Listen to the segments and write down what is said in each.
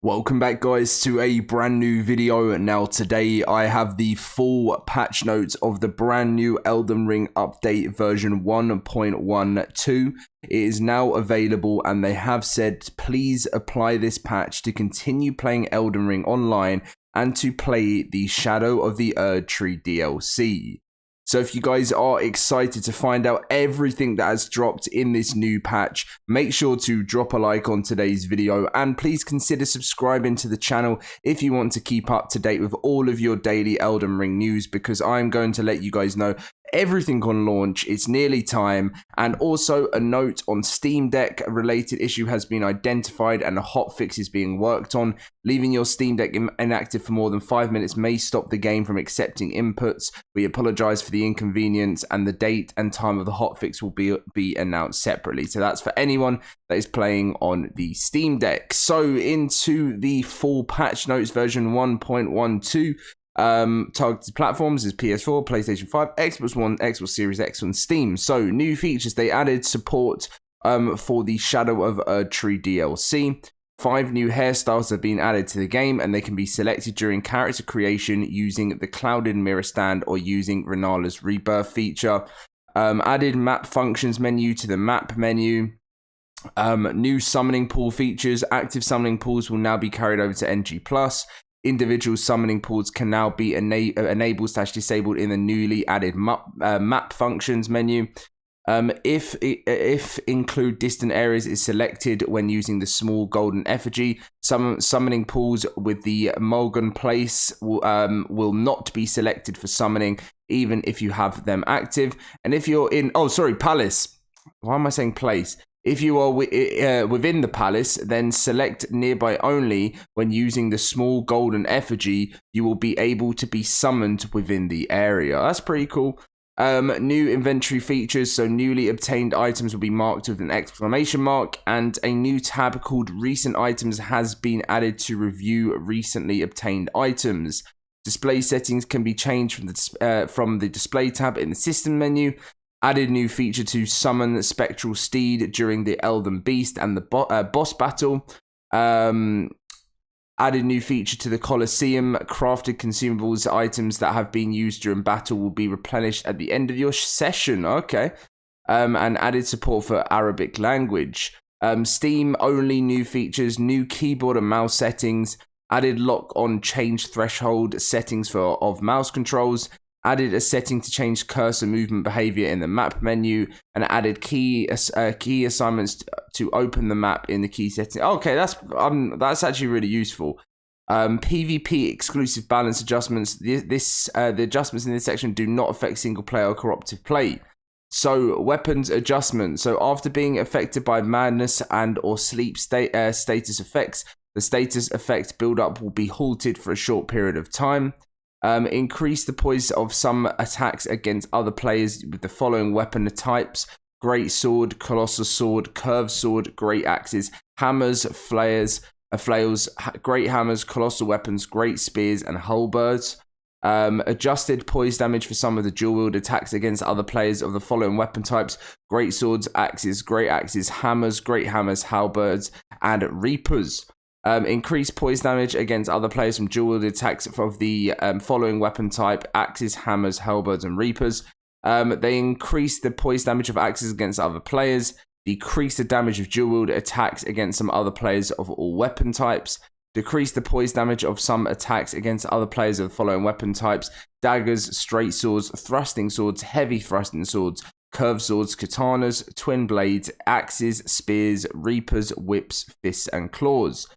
Welcome back, guys, to a brand new video. Now today I have the full patch notes of the brand new Elden Ring update version 1.12. It is now available and they have said please apply this patch to continue playing Elden Ring online and to play the Shadow of the Erdtree DLC. So if you guys are excited to find out everything that has dropped in this new patch, make sure to drop a like on today's video and please consider subscribing to the channel if you want to keep up to date with all of your daily Elden Ring news, because I'm going to let you guys know everything on launch. It's nearly time. And also a note on Steam Deck, a related issue has been identified and a hotfix is being worked on. Leaving your Steam Deck inactive for more than 5 minutes may stop the game from accepting inputs. We apologize for the inconvenience, and the date and time of the hotfix will be announced separately. So that's for anyone that is playing on the Steam Deck. So into the full patch notes version 1.12. Targeted platforms is PS4, PlayStation 5, Xbox One, Xbox Series X, and Steam. So new features: they added support for the Shadow of Erdtree DLC. 5 new hairstyles have been added to the game, and they can be selected during character creation using the clouded mirror stand or using Renala's rebirth feature. Added map functions menu to the map menu. New summoning pool features: active summoning pools will now be carried over to NG+. Individual summoning pools can now be enabled/disabled in the newly added map functions menu. If include distant areas is selected when using the small golden effigy, summoning pools with the Mulgan place will not be selected for summoning, even if you have them active. And if you're in, palace. Why am I saying place? If you are within the palace, then select nearby only. When using the small golden effigy, you will be able to be summoned within the area. That's pretty cool. New inventory features: so newly obtained items will be marked with an exclamation mark, and a new tab called recent items has been added to review recently obtained items. Display settings can be changed from the display tab in the system menu. Added new feature to summon the spectral steed during the Elden Beast and the boss battle. Added new feature to the Colosseum: crafted consumables items that have been used during battle will be replenished at the end of your session. Okay. And added support for Arabic language. Steam only new features: new keyboard and mouse settings. Added lock on change threshold settings of mouse controls. Added a setting to change cursor movement behavior in the map menu, and added key assignments to open the map in the key setting. Okay, that's actually really useful. PvP exclusive balance adjustments. The adjustments in this section do not affect single player or cooperative play. So weapons adjustment. So after being affected by madness and or sleep status effects, the status effect build-up will be halted for a short period of time. Increase the poise of some attacks against other players with the following weapon types: great sword, colossal sword, curved sword, great axes, hammers, flails, great hammers, colossal weapons, great spears, and halberds. Adjusted poise damage for some of the dual wield attacks against other players of the following weapon types: great swords, axes, great axes, hammers, great hammers, halberds, and reapers. Increase poise damage against other players from dual-wielded attacks of the following weapon type: axes, hammers, halberds, and reapers. They increase the poise damage of axes against other players. Decrease the damage of dual-wielded attacks against some other players of all weapon types. Decrease the poise damage of some attacks against other players of the following weapon types: daggers, straight swords, thrusting swords, heavy thrusting swords, curved swords, katanas, twin blades, axes, spears, reapers, whips, fists, and claws.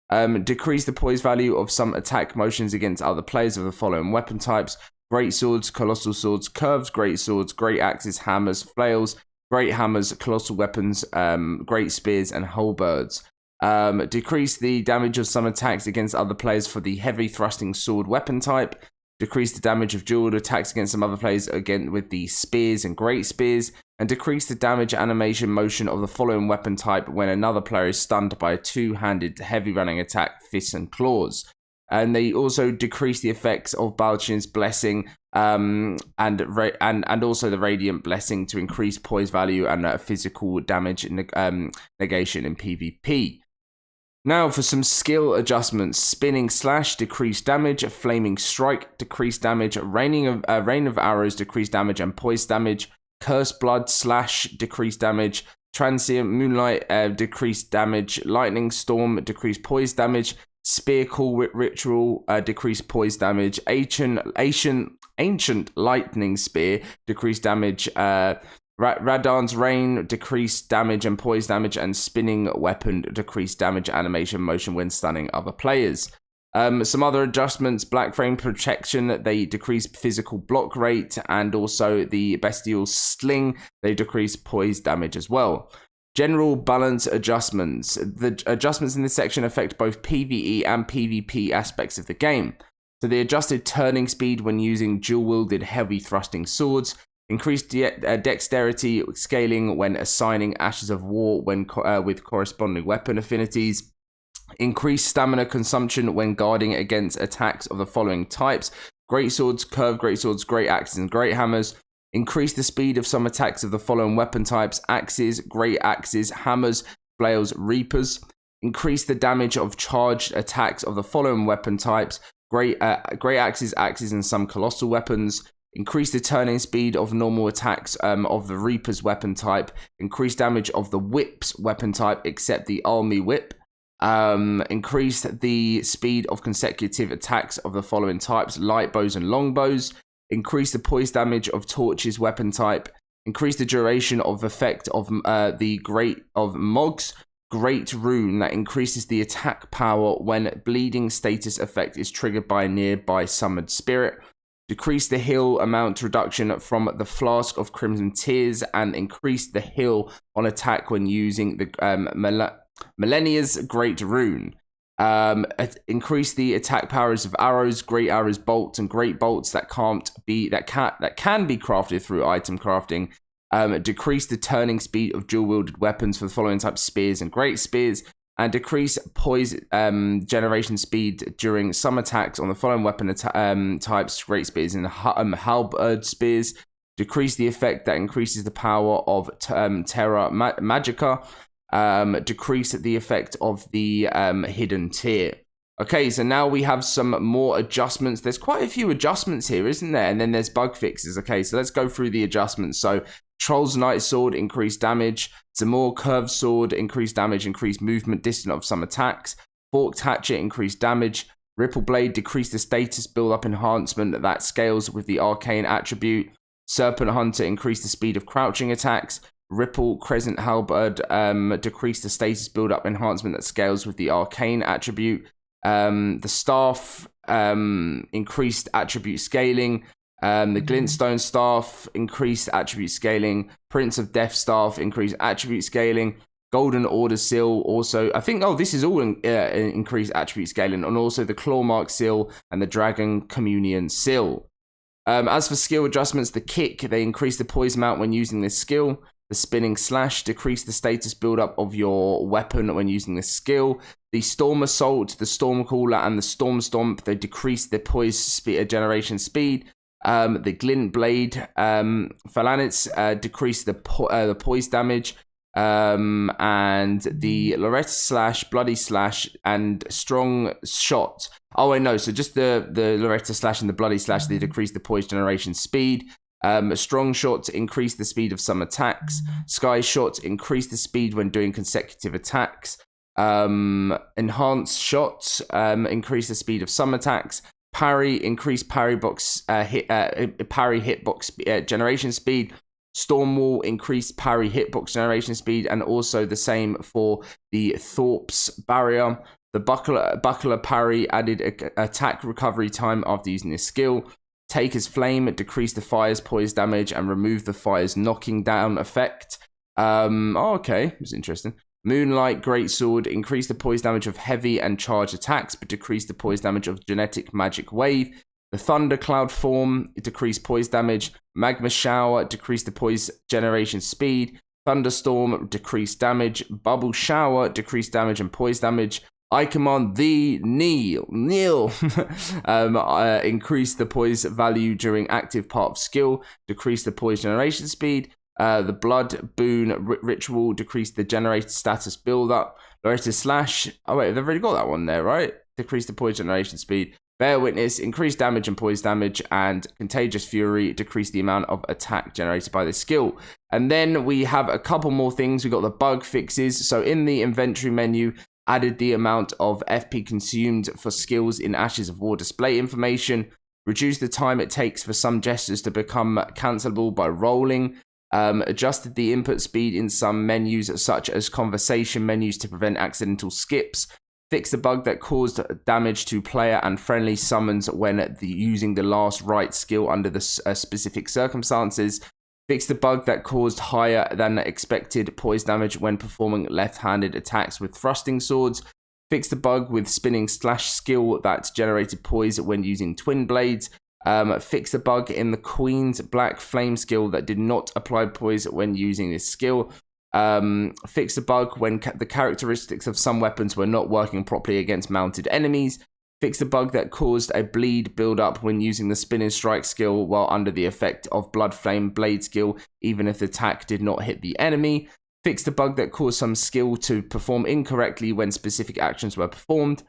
Decrease the poise value of some attack motions against other players of the following weapon types: great swords, colossal swords, curved great swords, great axes, hammers, flails, great hammers, colossal weapons, great spears, and halberds. Decrease the damage of some attacks against other players for the heavy thrusting sword weapon type. Decrease the damage of dual attacks against some other players again with the spears and great spears. And decrease the damage animation motion of the following weapon type when another player is stunned by a two-handed heavy running attack, fists and claws. And they also decrease the effects of Balchin's blessing and also the radiant blessing to increase poise value and physical damage negation in PvP. Now for some skill adjustments. Spinning slash, decreased damage. Flaming strike, decreased damage. Rain of arrows, decreased damage and poise damage. Curse blood slash, decreased damage. Transient moonlight, decreased damage. Lightning storm, decreased poise damage. Spear call ritual, decreased poise damage. Ancient lightning spear, decreased damage. Radan's rain, decreased damage and poise damage, and spinning weapon, decreased damage, animation, motion when stunning other players. Some other adjustments: black frame protection, they decrease physical block rate, and also the bestial sling, they decrease poise damage as well. General balance adjustments. The adjustments in this section affect both PvE and PvP aspects of the game. So the adjusted turning speed when using dual-wielded heavy thrusting swords, increased dexterity scaling when assigning Ashes of War with corresponding weapon affinities, increased stamina consumption when guarding against attacks of the following types: great swords, curved great swords, great axes, and great hammers. Increase the speed of some attacks of the following weapon types: axes, great axes, hammers, flails, reapers. Increase the damage of charged attacks of the following weapon types: great axes, axes, and some colossal weapons. Increase the turning speed of normal attacks of the reaper's weapon type. Increase damage of the whip's weapon type except the army whip. Increase the speed of consecutive attacks of the following types: light bows and long bows. Increase the poise damage of torch's weapon type. Increase the duration of effect of the Great of Mog's Great Rune that increases the attack power when bleeding status effect is triggered by a nearby summoned spirit. Decrease the heal amount reduction from the Flask of Crimson Tears, and increase the heal on attack when using the Millennia's Great Rune. Increase the attack powers of arrows, great arrows, bolts, and great bolts that can be crafted through item crafting. Decrease the turning speed of dual-wielded weapons for the following types: spears and great spears. And decrease poise generation speed during some attacks on the following weapon types: great spears and halberd spears. Decrease the effect that increases the power of Terra Magica. Decrease the effect of the hidden tier. Okay, so now we have some more adjustments. There's quite a few adjustments here, isn't there? And then there's bug fixes. Okay, so let's go through the adjustments. So Troll's Knight Sword, increased damage. Zamor Curved Sword, increased damage, increased movement distance of some attacks. Forked Hatchet, increased damage. Ripple Blade, decreased the status build-up enhancement that scales with the arcane attribute. Serpent Hunter, increased the speed of crouching attacks. Ripple Crescent Halberd, decreased the status build-up enhancement that scales with the arcane attribute. The Staff, increased attribute scaling. The Glintstone Staff, increased attribute scaling. Prince of Death Staff, increased attribute scaling. Golden Order Seal, also, I think, this is all increased attribute scaling. And also the Clawmark Seal and the Dragon Communion Seal. As for skill adjustments, the Kick, they increase the poise amount when using this skill. The Spinning Slash, decrease the status build-up of your weapon when using this skill. The Storm Assault, the Storm Caller, and the Storm Stomp, they decrease the poise generation speed. The Glint Blade, Phalanx, decrease the poise damage. And the Loretta Slash, Bloody Slash, and Strong Shot. Oh, I know. So just the Loretta Slash and the Bloody Slash, they decrease the poise generation speed. Strong Shot, increase the speed of some attacks. Sky Shot, increase the speed when doing consecutive attacks. Enhanced Shot, increase the speed of some attacks. Parry, increase parry hitbox generation speed. Stormwall, increased parry hitbox generation speed, and also the same for the Thorpe's Barrier. The Buckler Parry added attack recovery time after using this skill. Taker's Flame, decrease the fire's poise damage and remove the fire's knocking down effect. Okay, that's interesting. Moonlight Greatsword, increase the poise damage of heavy and charge attacks, but decrease the poise damage of genetic magic wave. The Thundercloud Form, decrease poise damage. Magma Shower, decrease the poise generation speed. Thunderstorm, decrease damage. Bubble Shower, decrease damage and poise damage. I command thee, kneel. Increase the poise value during active part of skill. Decrease the poise generation speed. The Blood Boon Ritual, decrease the generated status build-up. Loaded slash. Oh wait, they've already got that one there, right? Decrease the poise generation speed. Bear witness, increase damage and poise damage, and contagious fury, decrease the amount of attack generated by this skill. And then we have a couple more things. We got the bug fixes. So in the inventory menu, added the amount of FP consumed for skills in Ashes of War display information, reduced the time it takes for some gestures to become cancelable by rolling, adjusted the input speed in some menus such as conversation menus to prevent accidental skips, fixed the bug that caused damage to player and friendly summons when using the last right skill under the specific circumstances, fixed the bug that caused higher than expected poise damage when performing left-handed attacks with thrusting swords, fixed the bug with spinning slash skill that generated poise when using twin blades, fixed the bug in the Queen's Black Flame skill that did not apply poise when using this skill, fixed the bug when the characteristics of some weapons were not working properly against mounted enemies, fixed the bug that caused a bleed build-up when using the spinning strike skill while under the effect of blood flame blade skill, even if the attack did not hit the enemy, fixed the bug that caused some skill to perform incorrectly when specific actions were performed,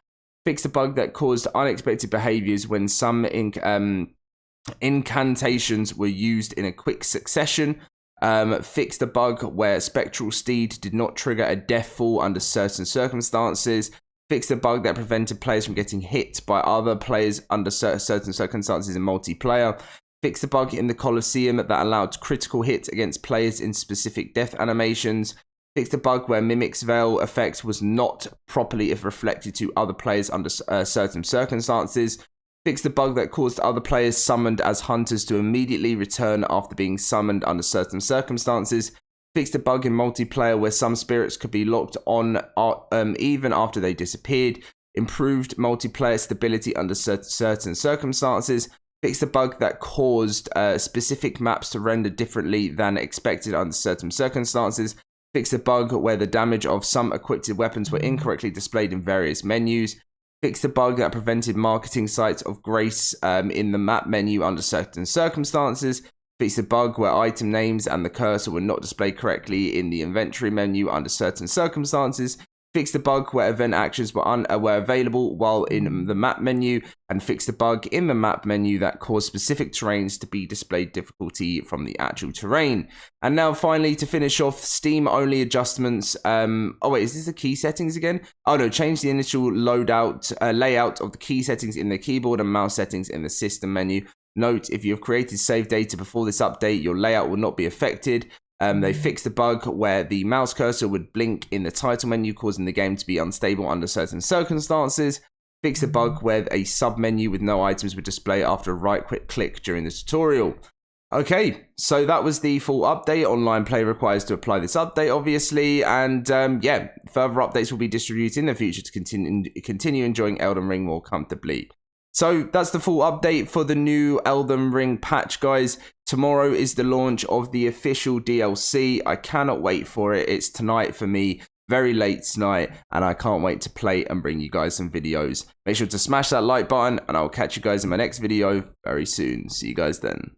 fixed the bug that caused unexpected behaviors when some incantations were used in a quick succession, fixed the bug where spectral steed did not trigger a death fall under certain circumstances, fixed the bug that prevented players from getting hit by other players under certain circumstances in multiplayer, fixed the bug in the Colosseum that allowed critical hits against players in specific death animations, fixed the bug where Mimic's Veil effect was not properly reflected to other players under certain circumstances, fixed the bug that caused other players summoned as hunters to immediately return after being summoned under certain circumstances, fixed the bug in multiplayer where some spirits could be locked on even after they disappeared, improved multiplayer stability under certain circumstances, fixed the bug that caused specific maps to render differently than expected under certain circumstances, fixed the bug where the damage of some equipped weapons were incorrectly displayed in various menus, fixed the bug that prevented marketing sites of grace in the map menu under certain circumstances, fixed the bug where item names and the cursor were not displayed correctly in the inventory menu under certain circumstances, fixed the bug where event actions were available while in the map menu, and fixed the bug in the map menu that caused specific terrains to be displayed difficulty from the actual terrain. And now finally, to finish off, Steam only adjustments. Oh wait, is this the key settings again? Oh no, change the initial layout of the key settings in the keyboard and mouse settings in the system menu. Note, if you have created save data before this update, your layout will not be affected. They fixed the bug where the mouse cursor would blink in the title menu, causing the game to be unstable under certain circumstances. Fixed the bug where a sub-menu with no items would display after a right-quick click during the tutorial. Okay, so that was the full update. Online play requires to apply this update, obviously. And yeah, further updates will be distributed in the future to continue enjoying Elden Ring more comfortably. So that's the full update for the new Elden Ring patch, guys. Tomorrow is the launch of the official DLC. I cannot wait for it. It's tonight for me, very late tonight, and I can't wait to play and bring you guys some videos. Make sure to smash that like button, and I'll catch you guys in my next video very soon. See you guys then.